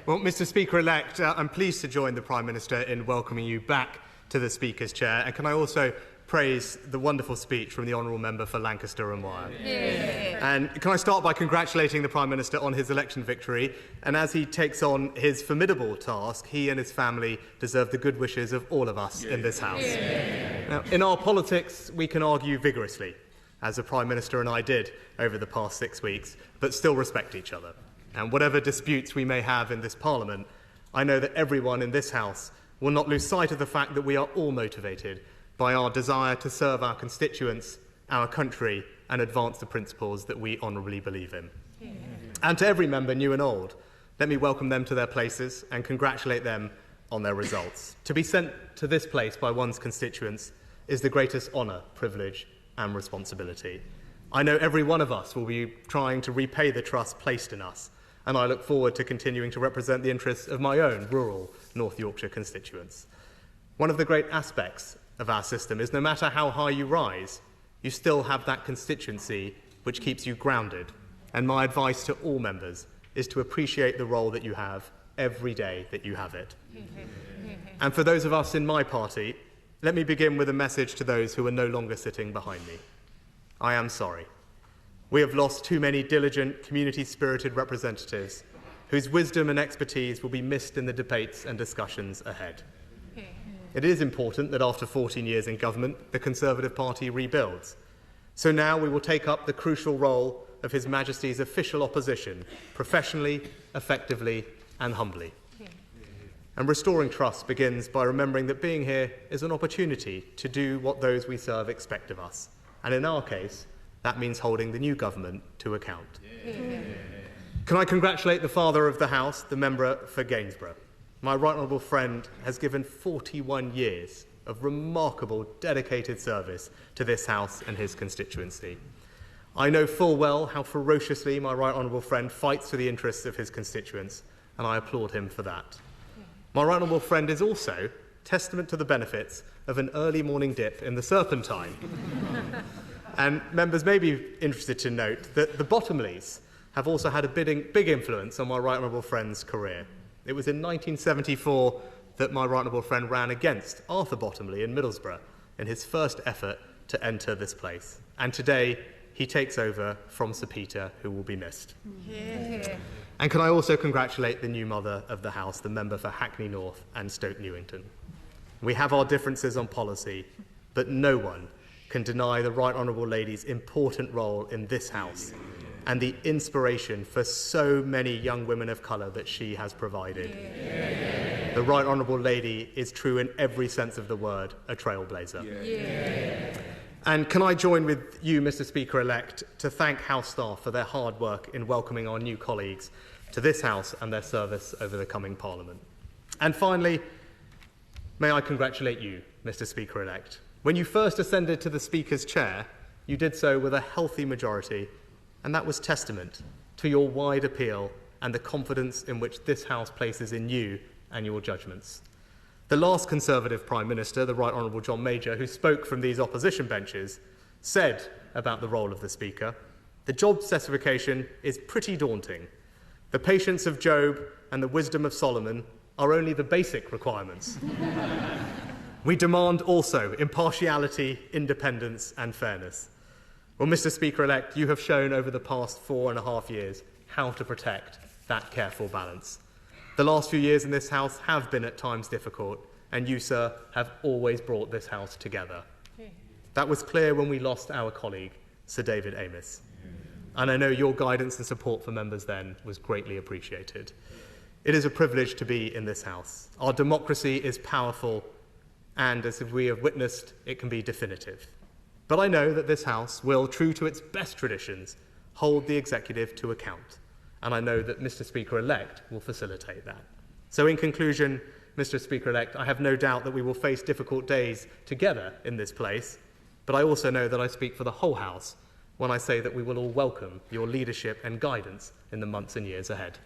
Well, Mr. Speaker-elect, I'm pleased to join the Prime Minister in welcoming you back to the Speaker's chair. And can I also praise the wonderful speech from the Honourable Member for Lancaster and Wyre? And can I start by congratulating the Prime Minister on his election victory? And as he takes on his formidable task, he and his family deserve the good wishes of all of us in this House. Now, in our politics, we can argue vigorously, as the Prime Minister and I did over the past 6 weeks, but still respect each other. And whatever disputes we may have in this Parliament, I know that everyone in this House will not lose sight of the fact that we are all motivated by our desire to serve our constituents, our country, and advance the principles that we honourably believe in. And to every member, new and old, let me welcome them to their places and congratulate them on their results. To be sent to this place by one's constituents is the greatest honour, privilege, and responsibility. I know every one of us will be trying to repay the trust placed in us, and I look forward to continuing to represent the interests of my own rural North Yorkshire constituents. One of the great aspects of our system is no matter how high you rise, you still have that constituency which keeps you grounded. And my advice to all members is to appreciate the role that you have every day that you have it. And for those of us in my party, let me begin with a message to those who are no longer sitting behind me. I am sorry. We have lost too many diligent, community-spirited representatives whose wisdom and expertise will be missed in the debates and discussions ahead. It is important that after 14 years in government, the Conservative Party rebuilds. So now we will take up the crucial role of His Majesty's official opposition, professionally, effectively and humbly. And restoring trust begins by remembering that being here is an opportunity to do what those we serve expect of us. And in our case, that means holding the new government to account. Can I congratulate the Father of the House, the member for Gainsborough? My right honourable friend has given 41 years of remarkable, dedicated service to this House and his constituency. I know full well how ferociously my right honourable friend fights for the interests of his constituents, and I applaud him for that. My right honourable friend is also testament to the benefits of an early morning dip in the Serpentine. And members may be interested to note that the Bottomleys have also had a big influence on my right honourable friend's career. It was in 1974 that my right honourable friend ran against Arthur Bottomley in Middlesbrough in his first effort to enter this place. And today, he takes over from Sir Peter, who will be missed. And can I also congratulate the new mother of the House, the member for Hackney North and Stoke Newington. We have our differences on policy, but no one can deny the Right Honourable Lady's important role in this House and the inspiration for so many young women of colour that she has provided. The Right Honourable Lady is true in every sense of the word, a trailblazer. And can I join with you, Mr. Speaker-elect, to thank House staff for their hard work in welcoming our new colleagues to this House and their service over the coming Parliament. And finally, may I congratulate you, Mr. Speaker-elect. When you first ascended to the Speaker's chair, you did so with a healthy majority, and that was testament to your wide appeal and the confidence in which this House places in you and your judgments. The last Conservative Prime Minister, the Right Honourable John Major, who spoke from these opposition benches, said about the role of the Speaker, "The job specification is pretty daunting. The patience of Job and the wisdom of Solomon are only the basic requirements. We demand also impartiality, independence and fairness." Well, Mr. Speaker-elect, you have shown over the past 4.5 years how to protect that careful balance. The last few years in this House have been at times difficult, and you, sir, have always brought this House together. That was clear when we lost our colleague, Sir David Amess. And I know your guidance and support for members then was greatly appreciated. It is a privilege to be in this House. Our democracy is powerful, and as we have witnessed, it can be definitive. But I know that this House will, true to its best traditions, hold the executive to account. And I know that Mr. Speaker-elect will facilitate that. So in conclusion, Mr. Speaker-elect, I have no doubt that we will face difficult days together in this place, but I also know that I speak for the whole House when I say that we will all welcome your leadership and guidance in the months and years ahead.